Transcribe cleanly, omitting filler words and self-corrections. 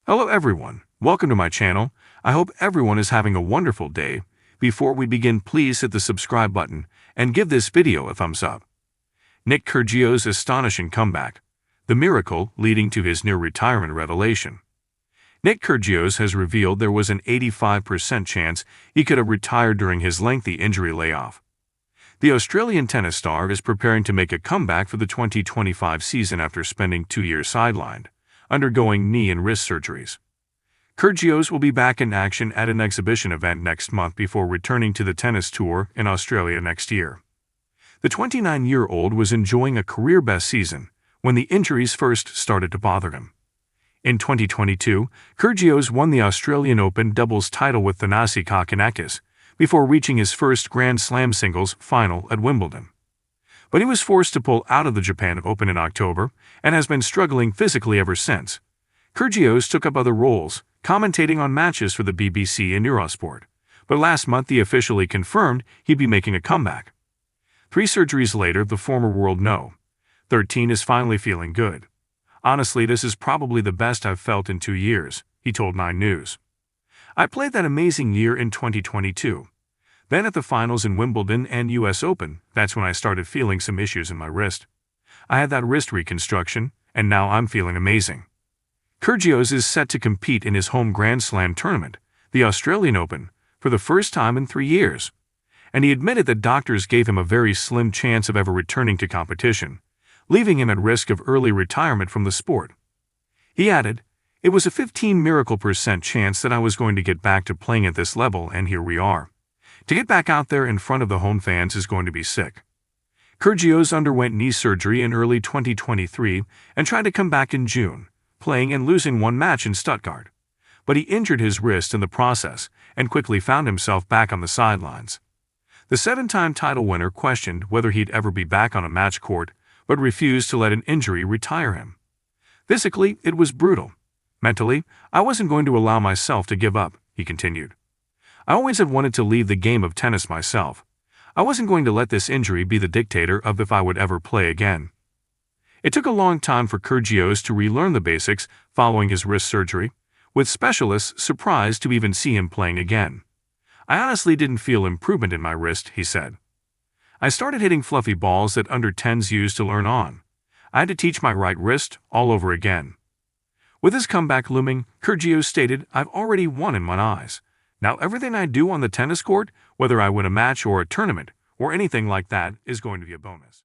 Hello everyone, welcome to my channel. I hope everyone is having a wonderful day. Before we begin, please hit the subscribe button and give this video a thumbs up. Nick Kyrgios' astonishing comeback, the miracle leading to his near-retirement revelation. Nick Kyrgios has revealed there was an 85% chance he could have retired during his lengthy injury layoff. The Australian tennis star is preparing to make a comeback for the 2025 season after spending 2 years sidelined, undergoing knee and wrist surgeries. Kyrgios will be back in action at an exhibition event next month before returning to the tennis tour in Australia next year. The 29-year-old was enjoying a career-best season when the injuries first started to bother him. In 2022, Kyrgios won the Australian Open doubles title with Thanasi Kokkinakis before reaching his first Grand Slam singles final at Wimbledon. But he was forced to pull out of the Japan Open in October and has been struggling physically ever since. Kyrgios took up other roles, commentating on matches for the BBC and Eurosport, but last month he officially confirmed he'd be making a comeback. 3 surgeries later, the former world No. 13 is finally feeling good. "Honestly, this is probably the best I've felt in 2 years, he told 9 News. "I played that amazing year in 2022. Then at the finals in Wimbledon and US Open, that's when I started feeling some issues in my wrist. I had that wrist reconstruction, and now I'm feeling amazing." Kyrgios is set to compete in his home Grand Slam tournament, the Australian Open, for the first time in 3 years. And he admitted that doctors gave him a very slim chance of ever returning to competition, leaving him at risk of early retirement from the sport. He added, "It was a 15% chance that I was going to get back to playing at this level, and here we are. To get back out there in front of the home fans is going to be sick." Kyrgios underwent knee surgery in early 2023 and tried to come back in June, playing and losing 1 match in Stuttgart. But he injured his wrist in the process and quickly found himself back on the sidelines. The 7-time title winner questioned whether he'd ever be back on a match court, but refused to let an injury retire him. "Physically, it was brutal. Mentally, I wasn't going to allow myself to give up," he continued. "I always had wanted to leave the game of tennis myself. I wasn't going to let this injury be the dictator of if I would ever play again." It took a long time for Kyrgios to relearn the basics following his wrist surgery, with specialists surprised to even see him playing again. "I honestly didn't feel improvement in my wrist," he said. "I started hitting fluffy balls that under-10s used to learn on. I had to teach my right wrist all over again." With his comeback looming, Kyrgios stated, "I've already won in my eyes. Now everything I do on the tennis court, whether I win a match or a tournament or anything like that, is going to be a bonus."